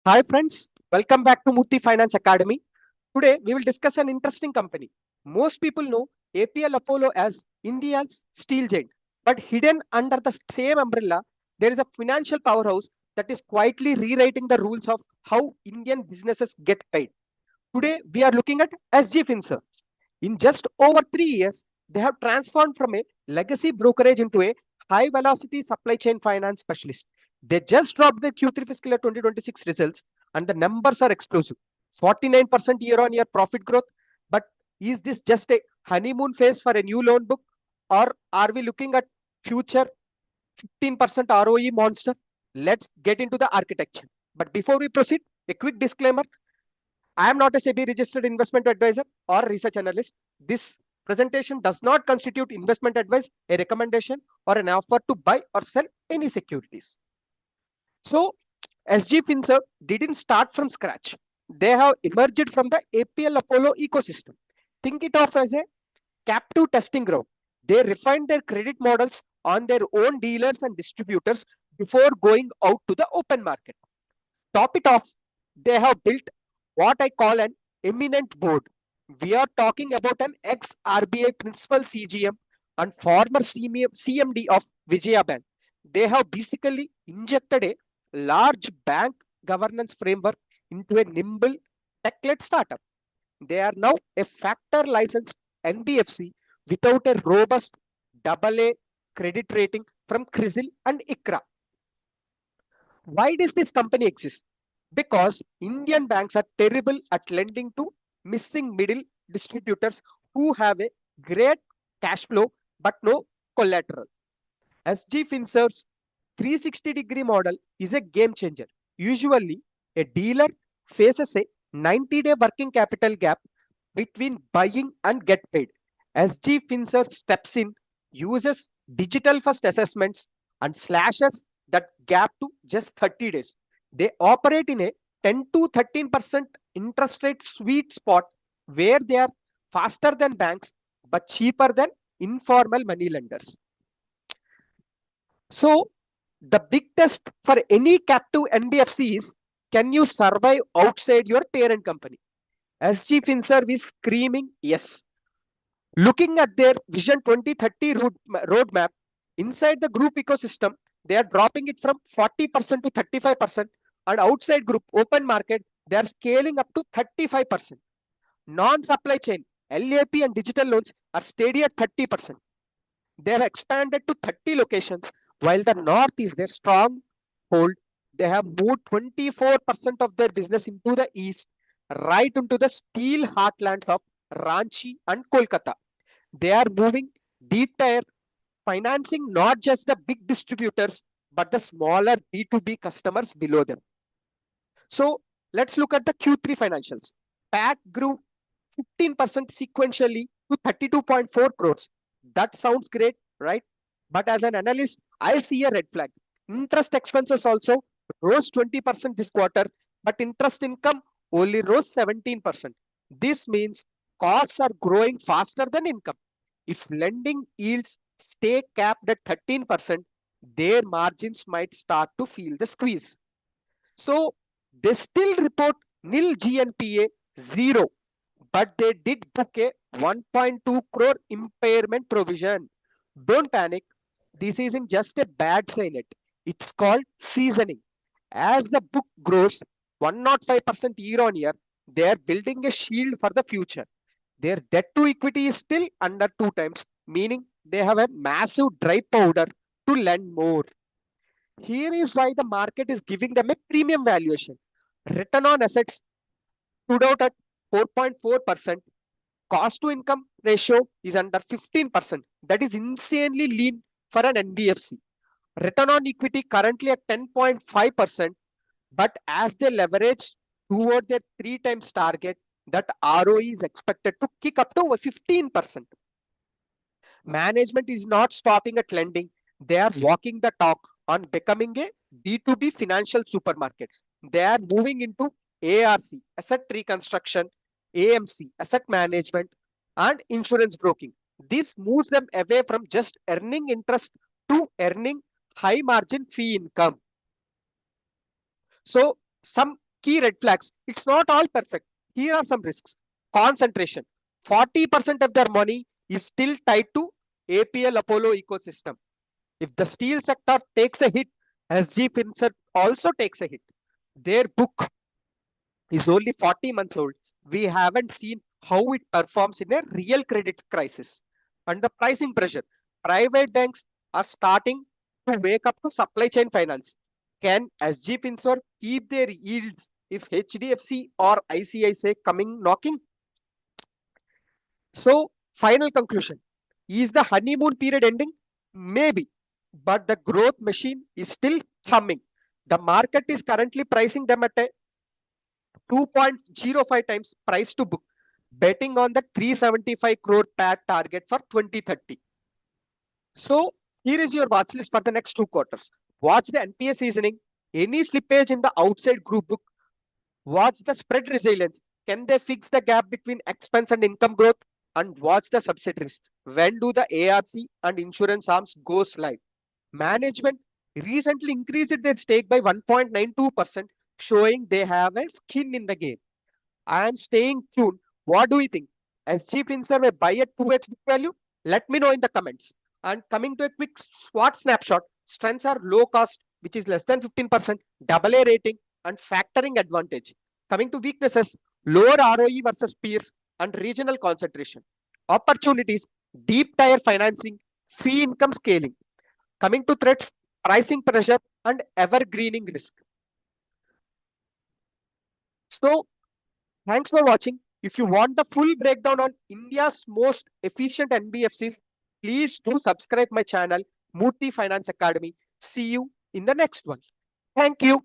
Hi friends, welcome back to Murthy Finance Academy. Today we will discuss an interesting company. Most people know APL Apollo as India's steel giant, but hidden under the same umbrella, there is a financial powerhouse that is quietly rewriting the rules of how Indian businesses get paid. Today we are looking at SG Finserv. In just over 3 years, they have transformed from a legacy brokerage into a high velocity supply chain finance specialist. They just dropped their Q3 fiscal year 2026 results, and the numbers are explosive 49% year on year profit growth. But is this just a honeymoon phase for a new loan book, or are we looking at future 15% ROE monster? Let's get into the architecture. But before we proceed, a quick disclaimer: I am not a SEBI registered investment advisor or research analyst. This presentation does not constitute investment advice, a recommendation, or an offer to buy or sell any securities. So, SG Finserv didn't start from scratch. They have emerged from the APL Apollo ecosystem. Think it of as a captive testing ground. They refined their credit models on their own dealers and distributors before going out to the open market. Top it off, they have built what I call an eminent board. We are talking about an ex RBI principal CGM and former CMD of Vijaya Bank. They have basically injected a large bank governance framework into a nimble tech-led startup. They are now a factor licensed NBFC without a robust AA credit rating from CRISIL and ICRA. Why does this company exist? Because Indian banks are terrible at lending to missing middle distributors who have a great cash flow but no collateral. SG Finserv's 360-degree model is a game changer. Usually, a dealer faces a 90-day working capital gap between buying and get paid. SG Finserv steps in, uses digital first assessments, and slashes that gap to just 30 days. They operate in a 10 to 13% interest rate sweet spot where they are faster than banks but cheaper than informal money lenders. So, the big test for any captive NBFC is, can you survive outside your parent company? SG Finserv is screaming yes. Looking at their Vision 2030 roadmap, inside the group ecosystem, they are dropping it from 40% to 35%, and outside group open market, they are scaling up to 35%. Non-supply chain, LAP and digital loans are steady at 30%. They have expanded to 30 locations, while the north is their stronghold. They have moved 24% of their business into the east, right into the steel heartlands of Ranchi and Kolkata. They are moving deep tier, financing not just the big distributors, but the smaller B2B customers below them. So let's look at the Q3 financials. PAT grew 15% sequentially to 32.4 crores. That sounds great, right? But as an analyst, I see a red flag. Interest expenses also rose 20% this quarter, but interest income only rose 17%. This means costs are growing faster than income. If lending yields stay capped at 13%, their margins might start to feel the squeeze. So they still report nil GNPA, zero, but they did book a 1.2 crore impairment provision. Don't panic. This isn't just a bad sign yet. It's called seasoning. As the book grows 105% year on year, they are building a shield for the future. Their debt to equity is still under 2 times, meaning they have a massive dry powder to lend more. Here is why the market is giving them a premium valuation. Return on assets stood out at 4.4%. Cost to income ratio is under 15%. That is insanely lean for an NBFC. Return on equity currently at 10.5%, but as they leverage toward their 3 times target, that ROE is expected to kick up to over 15%. Management is not stopping at lending, they are walking the talk on becoming a B2B financial supermarket. They are moving into ARC, asset reconstruction, AMC, asset management, and insurance broking. This moves them away from just earning interest to earning high margin fee income. So, some key red flags. It's not all perfect. Here are some risks. Concentration. 40% of their money is still tied to APL Apollo ecosystem. If the steel sector takes a hit, SG Finserv also takes a hit. Their book is only 40 months old. We haven't seen how it performs in a real credit crisis. And the pricing pressure. Private banks are starting to wake up to supply chain finance. Can SG Finserv keep their yields if HDFC or ICICI coming knocking? So, final conclusion. Is the honeymoon period ending? Maybe. But the growth machine is still humming. The market is currently pricing them at a 2.05 times price to book, betting on the 375 crore PAT target for 2030. So, here is your watch list for the next 2 quarters. Watch the NPA seasoning, any slippage in the outside group book, watch the spread resilience. Can they fix the gap between expense and income growth? And watch the subsidiaries. When do the ARC and insurance arms goes live? Management recently increased their stake by 1.92%, showing they have a skin in the game. I am staying tuned. What do you think? SG Finserv may buy at 2x book value? Let me know in the comments. And coming to a quick SWOT snapshot, strengths are low cost, which is less than 15%, AA rating, and factoring advantage. Coming to weaknesses, lower ROE versus peers and regional concentration. Opportunities, deep tier financing, fee income scaling. Coming to threats, pricing pressure and evergreening risk. So, thanks for watching. If you want the full breakdown on India's most efficient NBFCs, please do subscribe my channel, Murthy Finance Academy. See you in the next one. Thank you.